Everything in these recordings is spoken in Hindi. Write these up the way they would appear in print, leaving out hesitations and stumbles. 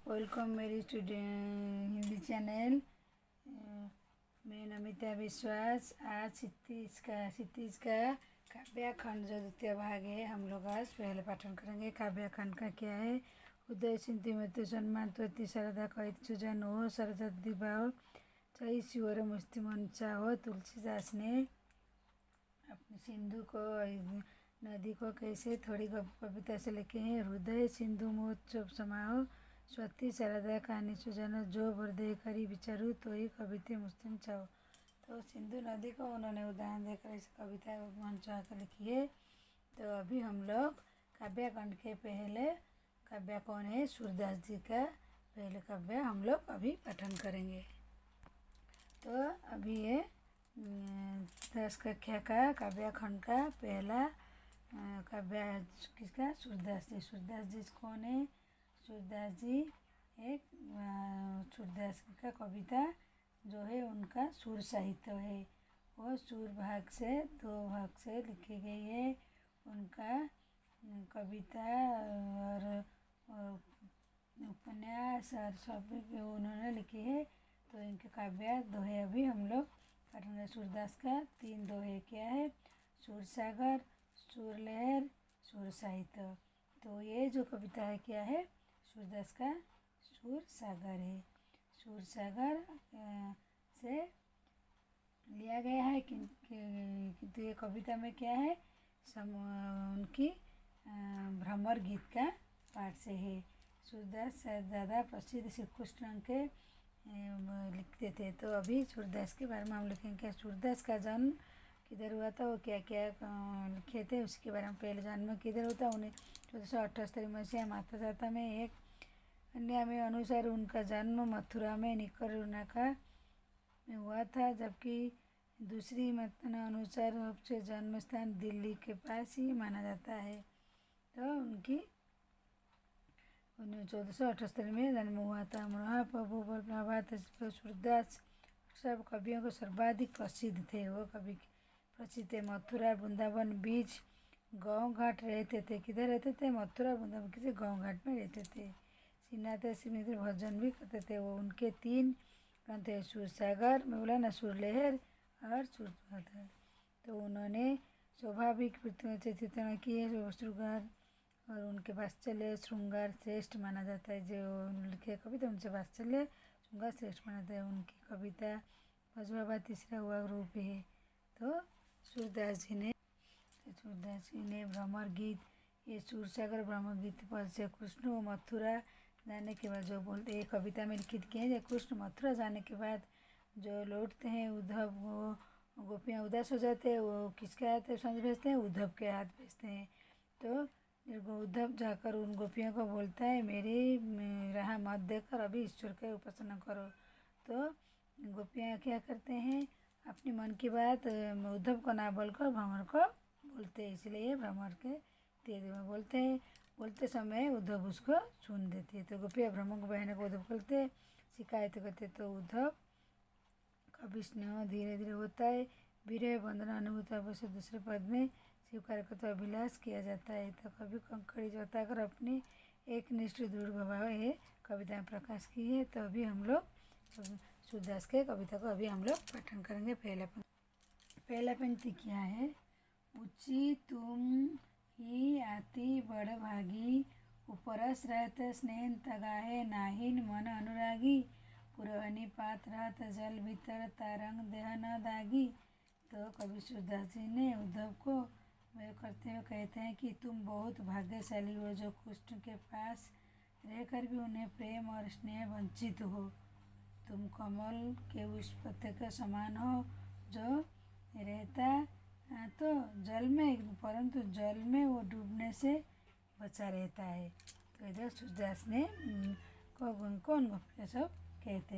वेलकम मेरी स्टूडेंट हिंदी चैनल। मैं नमिता विश्वास। आज क्षितिज का काव्य खंड जो द्वितीय भाग है हम लोग आज पहले पाठन करेंगे। काव्य खंड का क्या है? उदय सिंधु मृत्यु सम्मान त्वति शारदा कैत सुजन हो सरस्वती दिवाओ चई शिवर मुस्ति मंचा हो। तुलसीदास ने अपने सिंधु को नदी को कैसे थोड़ी कविता से लिखे हैं। हृदय सिंधु महोत्सव समाओ स्वती शारदा कहानी सुजानो जो हृदय करी विचारू तो ही कविते मुस्लिम चाहो। तो सिंधु नदी को उन्होंने उदाहरण देकर इस कविता मंचा कर लिखी है। तो अभी हम लोग काव्य खंड के पहले काव्य कौन है? सूरदास जी का पहले काव्य हम लोग अभी पठन करेंगे। तो अभी ये 10 कक्षा का काव्य खंड का पहला काव्य किसका? सूरदास जी। सूरदास जी कौन है? सूरदास जी एक सूरदास का कविता जो है उनका सुर साहित्य है। वो सुर भाग से 2 भाग से लिखी गई है। उनका कविता और उपन्यास और सब उन्होंने लिखी है। तो इनके काव्य दोहे अभी हम लोग पढ़ेंगे। सूरदास का 3 दोहे क्या है? सुर सागर, सुर लहर, सुर साहित्य। तो ये जो कविता है क्या है? सूरदास का सुर सागर है। सुर सागर से लिया गया है किंतु ये कविता में क्या है? उनकी भ्रमर गीत का पाठ से है। सूरदास ज़्यादा प्रसिद्ध श्री कृष्ण के लिखते थे। तो अभी सूरदास के बारे में हम लिखेंगे। क्या सूरदास का जन्म किधर हुआ था, वो क्या क्या लिखे थे उसके बारे में। पहले जन्म किधर हुआ? 1478 मसीहा माताजाता में। एक अन्य में अनुसार उनका जन्म मथुरा में निकरुनाका में हुआ था, जबकि दूसरी मत अनुसार सबसे जन्म स्थान दिल्ली के पास ही माना जाता है। तो उनकी 1478 में जन्म हुआ था। महाप्रभु प्रभात सूरदास सब कवियों को सर्वाधिक प्रसिद्ध थे। वो कवि प्रसिद्ध थे। मथुरा वृंदावन बीच गांव घाट रहते थे। किधर रहते थे? मथुरा वृंदावन किसी गांव घाट में रहते थे। सीनाते सीमित भजन भी करते थे। वो उनके 3 ग्रंथ है, सुर सागर में बोला ना, सुर लहर और सुर। तो उन्होंने स्वाभाविक वृत्तियों से चित्रण किए। श्रृंगार और उनके वात्सल्य श्रृंगार श्रेष्ठ माना जाता है। जो लिखे कविता उनसे वात्सल्य श्रृंगार श्रेष्ठ माना जाता है। उनकी कविता भजवाबा तीसरा हुआ रूप है। तो सूरदास जी ने भ्रमर गीत, ये सूरसागर भ्रमर गीत पर से कृष्ण मथुरा जाने के बाद जो बोलते हैं कविता में लिखित किए हैं। कृष्ण मथुरा जाने के बाद जो लौटते हैं उद्धव, वो गोपियाँ उदास हो जाते हैं। वो किसके हाथ संदेश भेजते हैं? उद्धव के हाथ भेजते हैं। तो उद्धव जाकर उन गोपियों को बोलता है मेरी राह मत देकर अभी ईश्वर का उपासना करो। तो गोपियाँ क्या करते हैं? अपनी मन की बात उद्धव को ना बोलकर भ्रमर को बोलते हैं। इसलिए भ्रमर के तेज में बोलते हैं। बोलते समय उद्धव उसको सुन देते हैं। तो गोपियाँ भ्रमर को बहने को उद्धव बोलते शिकायत करते। तो उद्धव कभी स्नेह धीरे धीरे होता है। विरह बंधन अनुभूत अवश्य दूसरे पद में स्वीकार करते अभिलाष किया जाता है। तो कभी कंकड़ी जोताकर अपनी एक निष्ठ दृढ़ भाव है कविता में प्रकाश की है। तो अभी हम लोग सूरदास के कविता को अभी हम लोग पठन करेंगे। पहला पंक्ति क्या है? ऊँची तुम ही आती बड़ भागी उपरस रहत स्नेह तगाहे नाहिन मन अनुरागी पुरहनी पात रहत जल भीतर तारंग देह न दागी। तो कवि सूरदास जी ने उद्धव को वह करते हुए कहते हैं कि तुम बहुत भाग्यशाली हो जो कृष्ण के पास रहकर भी उन्हें प्रेम और स्नेह वंचित हो। तुम कमल के उस पत्ते के समान हो जो रहता तो जल में, परंतु जल में वो डूबने से बचा रहता है। तो इधर सूरदास ने कौन गोपियाँ सब कहते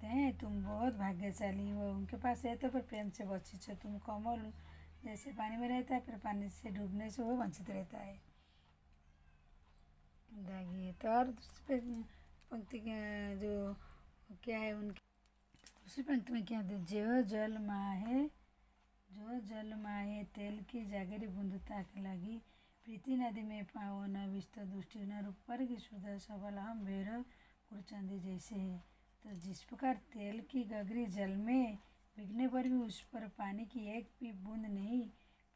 हैं तुम बहुत भाग्यशाली हो, उनके पास रहते पर प्रेम से वंचित हो। तुम कमल जैसे पानी में रहता है फिर पानी से डूबने से वो वंचित रहता है। दागी। तो और दूसरी पंक्ति जो क्या है उनकी दूसरी पंक्ति में क्या है? जो जल माहे तेल की जागरी बूंद ताक लगी प्रीति नदी में पाओ न विस्त दुष्टि न रूप पर की शुद्ध सबल हम भैरव गुरचंदी जैसे है। तो जिस प्रकार तेल की गगरी जल में भीगने पर भी उस पर पानी की एक भी बूंद नहीं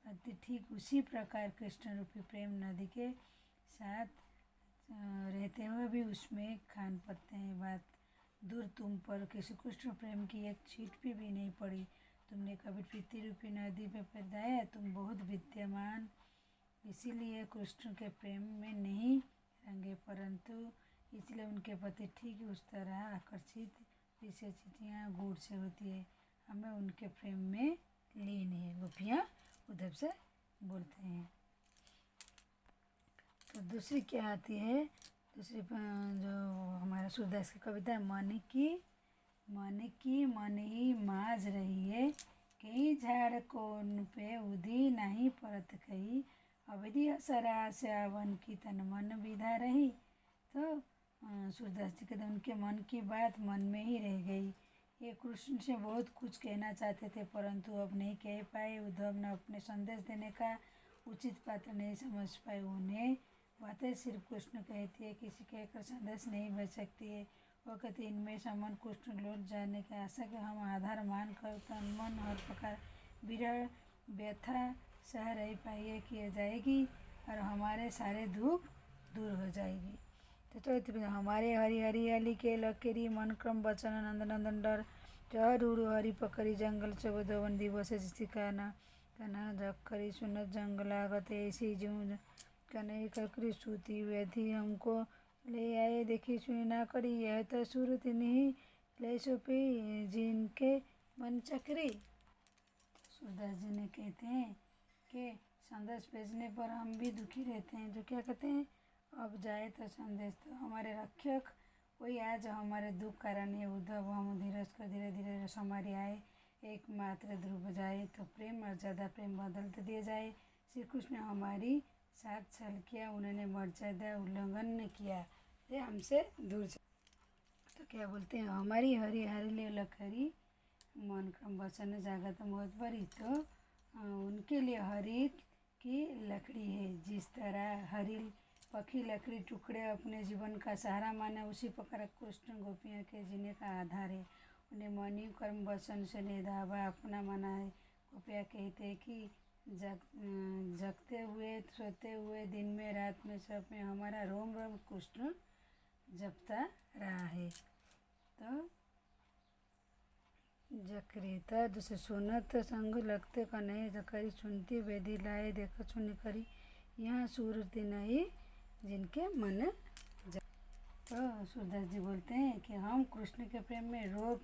पड़ती, ठीक उसी प्रकार कृष्ण रूपी प्रेम नदी के साथ रहते हुए भी उसमें खान पड़ते हैं। बात दूर तुम पर किसी कृष्ण प्रेम की एक छींट भी नहीं पड़ी। तुमने कभी प्रीति रूपी नदी पे पैर डाला, तुम बहुत विद्यमान इसीलिए कृष्ण के प्रेम में नहीं रंगे, परंतु इसलिए उनके प्रति ठीक उस तरह आकर्षित जैसे चींटियाँ गुड़ से होती है। हमें उनके प्रेम में लीन है। गोपियाँ उद्धव से बोलते हैं। तो दूसरी क्या आती है, दूसरी जो हमारा सूरदास की कविता है, मन ही माज रही है, कई झाड़ कोन पे उधी नहीं परत कही, अवधि असरा श्यावन की तन मन विधा रही। तो सूरदास जी कहते उनके मन की बात मन में ही रह गई। ये कृष्ण से बहुत कुछ कहना चाहते थे परंतु अब नहीं कह पाए। उद्धव ने अपने संदेश देने का उचित पात्र नहीं समझ पाए। उन्हें बातें सिर्फ कृष्ण कहती है, किसी कहकर संदेश नहीं बच सकती है। वो कहते इनमें संबंध कृष्ण लौट जाने की आशा के हम आधार मान कर तन मन हर प्रकार विरह व्यथा सह रही पाइए किए जाएगी और हमारे सारे दुख दूर हो जाएगी। तो चौथी हमारे हरि हरियाली के लकेरी मन क्रम बचन नंदन नंदन डर जहर उड़ू हरि पकड़ी जंगल चबोदवन दिवस सिखाना कना जखरी सुनत जंगल आगत ऐसी जूं कने ककरी सूती व्याधि हमको ले आए देखी सुनी ना करी, यह तो सूरत नहीं ले सुपी जिनके मन चक्री। सूरदास जी ने कहते हैं कि संदेश भेजने पर हम भी दुखी रहते हैं। जो क्या कहते हैं, अब जाए तो संदेश तो हमारे रक्षक वही आज हमारे दुख कारण है। उद्धव हम धीरज कर धीरे धीरे समारी आए, एकमात्र ध्रुव जाए तो प्रेम और ज़्यादा प्रेम बदलते दिए जाए। श्री कृष्ण हमारी साथ छल किया, उन्होंने मर्यादा उल्लंघन किया, ये हमसे दूर तो क्या बोलते हैं, हमारी हरी हरी लखरी मन क्रम वचन जागत मोहत भरी। तो उनके लिए हरी की लकड़ी है। जिस तरह हरी पकी लकड़ी टुकड़े अपने जीवन का सहारा माने, उसी प्रकार कृष्ण गोपियों के जीने का आधार है। उन्हें मनी कर्म वचन से निधावा अपना माना है। गोपियाँ कहते हैं कि जगते हुए सोते हुए दिन में रात में सब में हमारा रोम रोम कृष्ण जपता रहा है। तो जक्रेता दूसरे सुनत संग लगते कन्हैया जकरी सुनती वेदी लाए देख सुनी करी, यहाँ सूरती नहीं जिनके मन। तो सूरदास जी बोलते हैं कि हम कृष्ण के प्रेम में रोक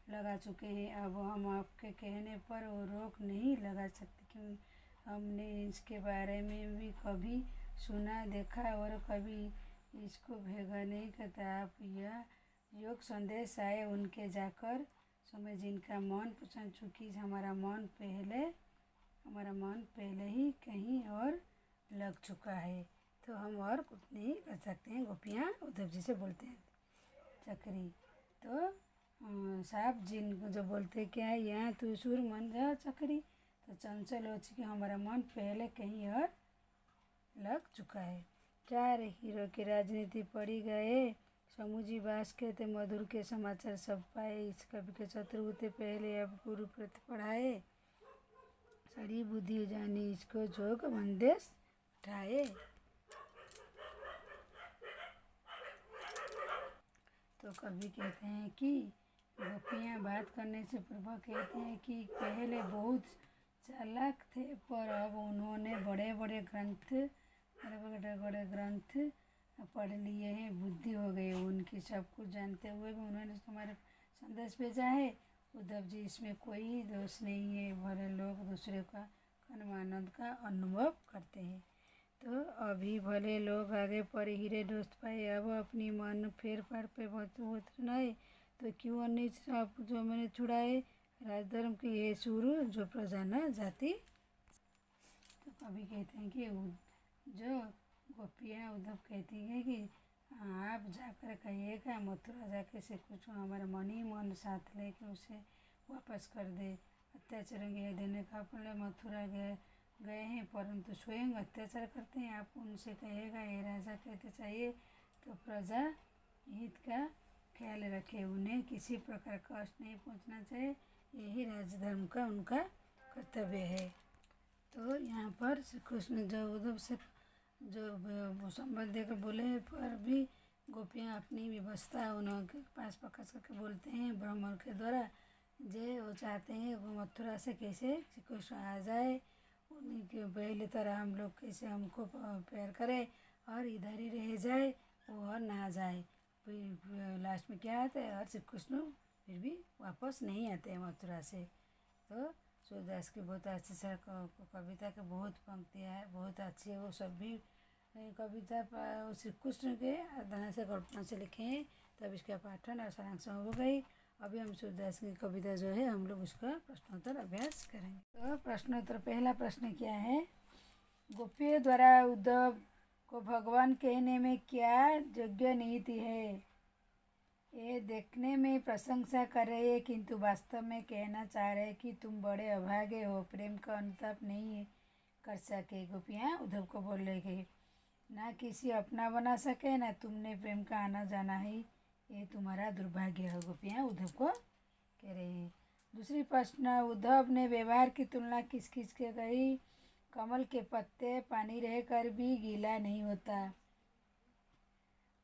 लगा चुके हैं, अब हम आपके कहने पर वो रोक नहीं लगा सकते, क्यों हमने इसके बारे में भी कभी सुना देखा और कभी इसको भेगा नहीं करता। आप यह योग संदेश आए उनके जाकर समय जिनका मन पसंद चुकी, हमारा मन पहले ही कहीं और लग चुका है, तो हम और कुछ नहीं कर सकते हैं। गोपियाँ उद्धव जी से बोलते हैं। चक्री तो साहब जिनको जो बोलते क्या है, यहाँ तू सुर मन जा चक्री, तो चंचल हो चुकी हमारा मन पहले कहीं और लग चुका है। चार हीरो की राजनीति पड़ी गए, समूजी बास कहते मधुर के समाचार सब पाए, इस कवि के शत्रु होते पहले अब गुरु प्रति पढ़ाए, सड़ी बुद्धि जानी इसको जोग बंदेश उठाए। तो कवि कहते हैं कि गोपियाँ बात करने से पूर्व कहते हैं कि पहले बहुत चालाक थे पर अब उन्होंने बड़े बड़े ग्रंथ पढ़ लिए हैं, बुद्धि हो गई उनकी, सब कुछ जानते हुए भी उन्होंने तुम्हारे संदेश भेजा है। उद्धव जी इसमें कोई दोष नहीं है, भले लोग दूसरे का आनंद का अनुभव करते हैं। तो अभी भले लोग आगे पर हीरे दोस्त पाए, अब अपनी मन फेर फार पे उतरनाए, तो क्यों अन्य आप जो मैंने छुड़ाए, राजधर्म की ये शुरू जो प्रजा न जाती। तो कभी कहते हैं कि जो गोपियाँ उद्धव कहती है कि आप जाकर कहिएगा मथुरा जाके से कुछ हमारा मन साथ लेके उसे वापस कर दे, अत्याचार देने का अपने मथुरा गए गए हैं परंतु स्वयं अत्याचार करते हैं। आप उनसे कहिएगा, ये राजा कहते चाहिए तो प्रजा हित का ख्याल रखे, उन्हें किसी प्रकार कष्ट नहीं पहुंचना चाहिए, यही राजधर्म का उनका कर्तव्य है। तो यहाँ पर श्री कृष्ण जो उद्धव से जो संबंध देकर बोले पर भी गोपियाँ अपनी व्यवस्था उनके पास पकड़ करके बोलते हैं ब्राह्मण के द्वारा, वो चाहते हैं वो मथुरा से कैसे श्री कृष्ण आ जाए, उन्हीं के पहले तरह हम लोग कैसे हमको प्यार करे और इधर ही रह जाए, वो और ना जाए। फिर लास्ट में क्या आता है, और श्री कृष्ण फिर भी वापस नहीं आते हैं मथुरा से। तो सूरदास की बहुत अच्छी कविता के बहुत पंक्तियाँ है, बहुत अच्छी है। वो सब भी कविता श्री कृष्ण के आराधना से कल्पना से लिखे हैं। तब इसका पाठन और सारांश हो गई। अभी हम सूरदास की कविता जो है हम लोग उसका प्रश्नोत्तर अभ्यास करेंगे। तो प्रश्नोत्तर, पहला प्रश्न क्या है, गोपियों द्वारा उद्धव को भगवान कहने में क्या योग्य नीति है। ये देखने में प्रशंसा कर रहे हैं किंतु वास्तव में कहना चाह रहे कि तुम बड़े अभागे हो, प्रेम का अनुताप नहीं कर सके। गोपियाँ उद्धव को बोल रहे ना किसी अपना बना सके ना तुमने प्रेम का आना जाना है, ये तुम्हारा दुर्भाग्य है। गोपियाँ उद्धव को कह रहे हैं। दूसरी प्रश्न, उद्धव ने व्यवहार की तुलना किस किस के कही। कमल के पत्ते पानी रहकर भी गीला नहीं होता,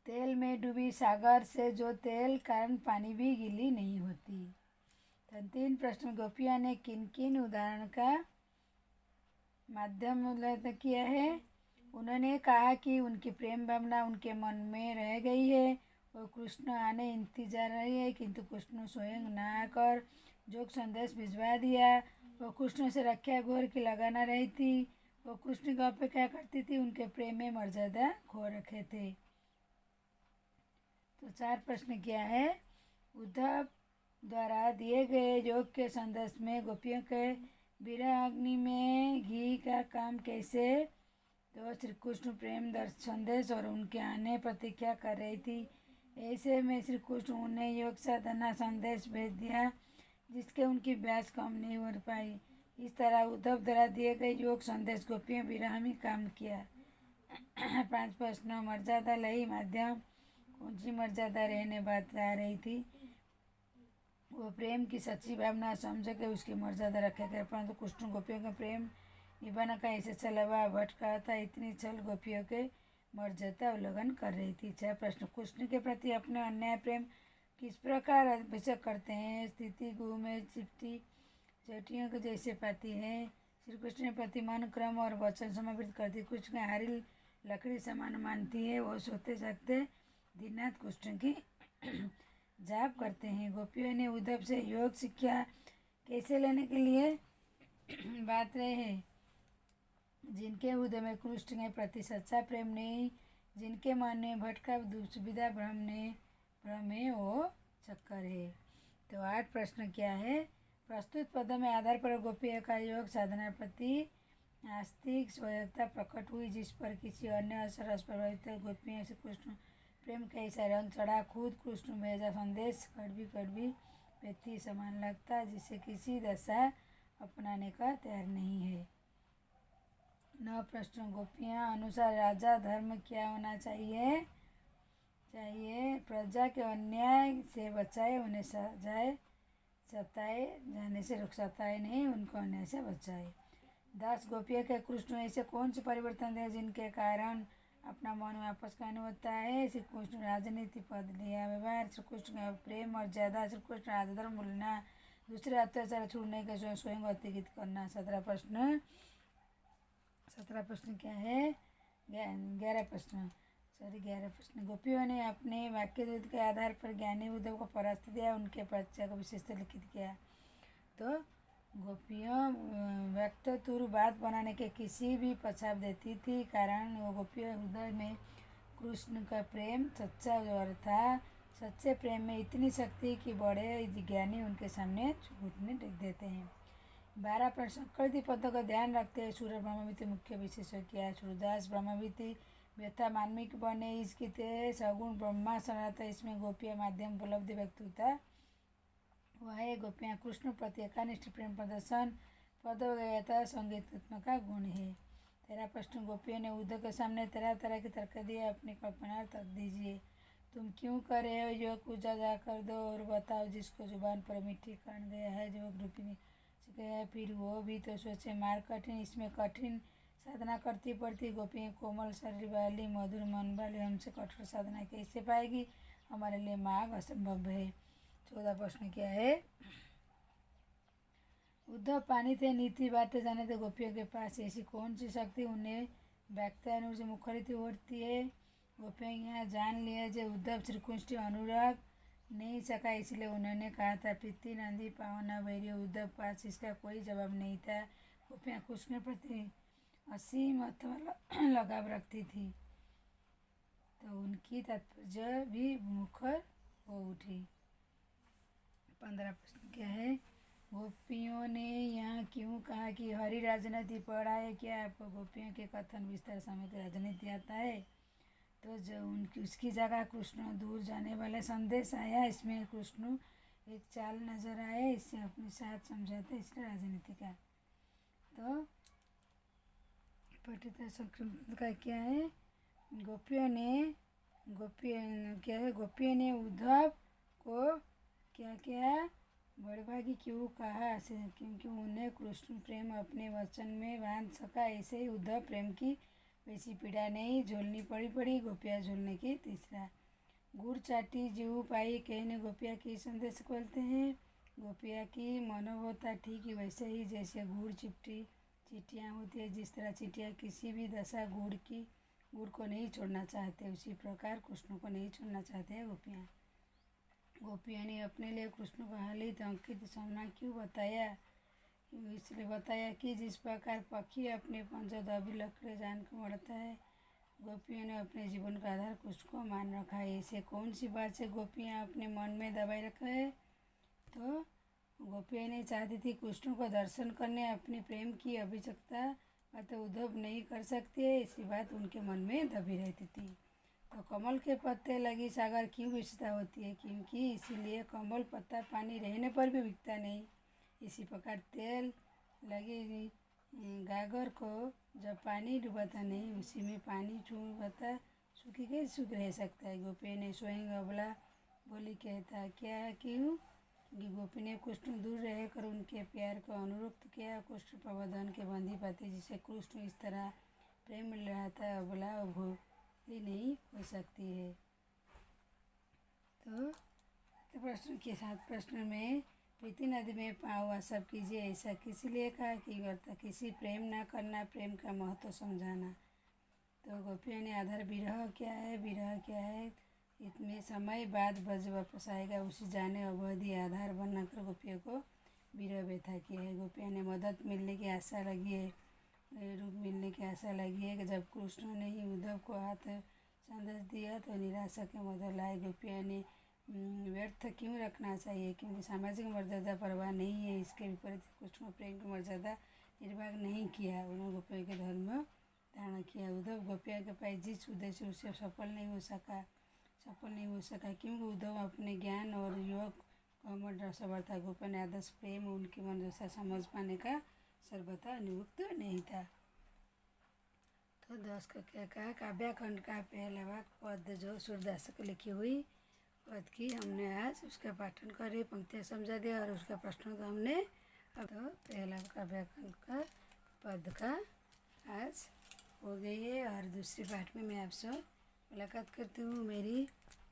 तेल में डूबी सागर से जो तेल कारण पानी भी गीली नहीं होती। तो 3 प्रश्न, गोपियाँ ने किन किन उदाहरण का माध्यम किया है। उन्होंने कहा कि उनकी प्रेम भावना उनके मन में रह गई है, वो कृष्ण आने इंतजार रही है किंतु कृष्ण स्वयं ना आकर जोग संदेश भिजवा दिया। वो कृष्ण से रक्षा घोर की लगाना रही थी, वो कृष्ण की अपेक्षा करती थी, उनके प्रेम में मर्यादा खो रखे थे। तो 4 प्रश्न क्या है, उद्धव द्वारा दिए गए योग के संदेश में गोपियों के विरह अग्नि में घी का काम कैसे। तो श्री कृष्ण प्रेम संदेश और उनके आने प्रतीक्षा कर रही थी, ऐसे में श्री कृष्ण उन्हें योग साधना संदेश भेज दिया जिसके उनकी ब्याज कम नहीं हो पाई। इस तरह उद्धव द्वारा दिए गए योग संदेश गोपियों विरह में काम किया। 5 प्रश्न, मर्यादा लई माध्यम कौन सी मर्यादा रहने बात आ रही थी। वो प्रेम की सच्ची भावना समझ के उसकी मर्यादा रखा गया, परंतु कृष्ण गोपियों का प्रेम निभाना का ऐसे चलावा भटका था, इतनी छल गोपियों के मर्यादा उल्लंघन कर रही थी। 6 प्रश्न, कृष्ण के प्रति अपने अन्याय प्रेम किस प्रकार अभिषेक करते हैं। स्थिति गुह में चिपटी चोटियों को जैसे पाती है, श्री कृष्ण के प्रति मन क्रम और वचन समर्पित करती, कृष्ण की हारी लकड़ी समान मानती है, वो सोते जागते दिन रात कृष्ण की जाप करते हैं। गोपियों ने उद्धव से योग शिक्षा कैसे लेने के लिए बात रहे हैं। जिनके हृदय में कृष्ण के प्रति सच्चा प्रेम नहीं, जिनके मन में भटका दुविधा भ्रम है, वो चक्कर है। तो 8 प्रश्न क्या है, प्रस्तुत पदों में आधार पर गोपियों का योग साधना प्रति आस्तिक स्वयंता प्रकट हुई, जिस पर किसी अन्य असर प्रभावित गोपियों से कृष्ण प्रेम कैसा रंग चढ़ा। खुद कृष्ण भेजा संदेश कड़वी व्यक्ति समान लगता, जिसे किसी दशा अपनाने का तैयार नहीं है। 9 प्रश्न, गोपियाँ अनुसार राजा धर्म क्या होना चाहिए। प्रजा के अन्याय से बचाए, उन्हें सताए जाने से सताए नहीं, उनको अन्याय से बचाए। 10 गोपियों के कृष्ण ऐसे कौन से परिवर्तन है जिनके कारण अपना मन वापस करने होता है। श्री कृष्ण राजनीति पद लिया व्यवहार, श्री कृष्ण का प्रेम मर्यादा, श्री कृष्ण राजधर्म बोलना, दूसरे अत्याचार छोड़ने के स्वयं अतिरिक्त करना। 17 प्रश्न क्या है, 11 प्रश्न। गोपियों ने अपने वाक्य के आधार पर ज्ञानी उद्धव को परास्त दिया, उनके परिचय को विशेष लिखित किया। तो गोपियों व्यक्तुर बात बनाने के किसी भी पछाव देती थी, कारण वो गोपियों हृदय में कृष्ण का प्रेम सच्चा और था। सच्चे प्रेम में इतनी शक्ति कि बड़े ज्ञानी उनके सामने घुटने टेक देते हैं। 12 प्रश्न, संस्कृति पदों का ध्यान रखते हैं सूर्य ब्रह्मविति मुख्य विशेषण क्या है। सूरदास ब्रह्मविति व्यथा मानविक बने इसकी सगुण ब्रह्मा सनाता, इसमें गोपियाँ माध्यम उपलब्धि व्यक्त होता वह है। गोपियाँ कृष्ण प्रति एकनिष्ठ प्रेम प्रदर्शन पद गयता संगीतात्मक का गुण है। 13 प्रश्न, गोपियों ने उद्धव के सामने तरह तरह के तर्क दिए, अपनी कल्पना तर्क दीजिए। तुम क्यों कर रहे हो जो कुछ अदा कर दो और बताओ जिसको जुबान पर मिट्टी काट गया है, जो रूपिणी गया है, फिर वो भी तो सोचे मार कठिन, इसमें कठिन साधना करती पड़ती। गोपी कोमल शरीर वाली मधुर मन वाली हमसे कठोर साधना कैसे पाएगी, हमारे लिए मार्ग असंभव है। 14 प्रश्न क्या है, उद्धव पानी थे, नीति बातें जाने थे, गोपियों के पास ऐसी कौन सी शक्ति उन्हें व्याख्यान से मुखरित होती है। गोपियों यहाँ जान लिया जो उद्धव श्रीकृष्ण अनुराग नहीं सका, इसलिए उन्होंने कहा था प्रीति नंदी पावना वैर्य। उद्धव पास इसका कोई जवाब नहीं था। गोपियाँ कृष्ण प्रति असीम अथवा लगाव रखती थी, तो उनकी तात्पर्य भी मुखर हो उठी। 15 प्रश्न क्या है, गोपियों ने यहाँ क्यों कहा कि हरि राजनीति पढ़ा है, क्या आपको गोपियों के कथन विस्तार समेत राजनीति आता है। तो जो उनकी उसकी जगह कृष्ण दूर जाने वाले संदेश आया, इसमें कृष्ण एक चाल नजर आए, इससे अपने साथ समझाते, इसलिए राजनीति का। तो पठित संक्रमण का क्या है, गोपियों ने उद्धव को क्या क्या बड़भागी क्यों कहा, क्योंकि उन्हें कृष्ण प्रेम अपने वचन में बांध सका। ऐसे ही उद्धव प्रेम की वैसी पीड़ा नहीं झोलनी पड़ी गोपियाँ झोलने की। तीसरा, गुड़ चाटी जीव पाई, कहने गोपियाँ की संदेश बोलते हैं। गोपियाँ की मनोभावता ठीक ही वैसे ही जैसे गुड़ चींटियाँ होती है, जिस तरह चींटियाँ किसी भी दशा गुड़ को नहीं छोड़ना चाहते, उसी प्रकार कृष्ण को नहीं छोड़ना चाहते हैं गोपियाँ। गोपियों ने अपने लिए कृष्ण को हालित अंकित समना क्यों बताया, इसलिए बताया कि जिस प्रकार पक्षी अपने पंजों दबी लकड़े जान को मरता है, गोपियों ने अपने जीवन का आधार कृष्ण को मान रखा है। इसे कौन सी बात से गोपियाँ अपने मन में दबाए रखा है, तो गोपियाँ ने चाहती थी कृष्ण को दर्शन करने, अपनी प्रेम की अभिषेकता बातें उद्धव नहीं कर सकते, ऐसी बात उनके मन में दबी रहती थी। तो कमल के पत्ते लगी सागर क्यों विशेषता होती है, क्योंकि इसीलिए कमल पत्ता पानी रहने पर भी बिकता नहीं। इसी प्रकार तेल लगी गागर को जब पानी डुबाता नहीं, उसी में पानी चुबाता सूखी के सूख रह सकता है। गोपी ने स्वयं अबला बोली कहता क्या क्यों, क्योंकि गोपी ने कृष्ण दूर रहकर उनके प्यार को अनुरुक्त किया। कृष्ण प्रबोधन के बंदी पाते, जिसे कृष्ण इस तरह प्रेम मिल रहा था, अबला भोली नहीं हो सकती है। तो प्रश्न के साथ प्रश्न में प्रीति नदी में पावा सब कीजिए, ऐसा किसी लिए कहा कि करता किसी प्रेम ना करना, प्रेम का महत्व समझाना। तो गोपियों ने आधार विरह क्या है, इतने समय बाद ब्रज वापस आएगा, उसी जाने अवधि आधार बनाकर गोपियों को विरह व्यथा किया है। गोपियों ने मदद मिलने की आशा लगी है, रूप मिलने की आशा लगी है कि जब कृष्ण ने ही उद्धव को हाथ संदेश दिया तो निराशा के मदद लाए। गोपियों ने व्यर्थ क्यों रखना चाहिए, क्योंकि सामाजिक मर्यादा परवाह नहीं है, इसके विपरीत कृष्ण प्रेम की मर्यादा निर्वाह नहीं किया, उन्होंने गोपियों के धर्म धारण किया। उद्धव गोपियों के पास जिस उद्देश्य उससे सफल नहीं हो सका, क्योंकि उद्धव अपने ज्ञान और योग कमर सबर था। गोपियों ने आदर्श प्रेम उनकी मनोदशा समझ पाने का सर्वथा नियुक्त नहीं था। तो 10 का क्या कहा, काव्याखंड का पहला भाग पद जो सूरदास को लिखी हुई पद की हमने आज उसका पाठन करे, पंक्तियाँ समझा दिया और उसका प्रश्न तो हमने तो पहला काव्याखंड का पद का आज हो गई है। और दूसरे पाठ में मैं आपसे मुलाकात करती हूँ। मेरी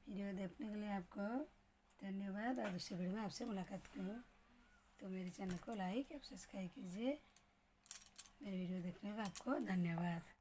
वीडियो देखने के लिए आपको धन्यवाद, और दूसरे वीडियो में आपसे मुलाकात करूँ। तो मेरे चैनल को लाइक और सब्सक्राइब कीजिए। मेरी वीडियो देखने का आपको धन्यवाद।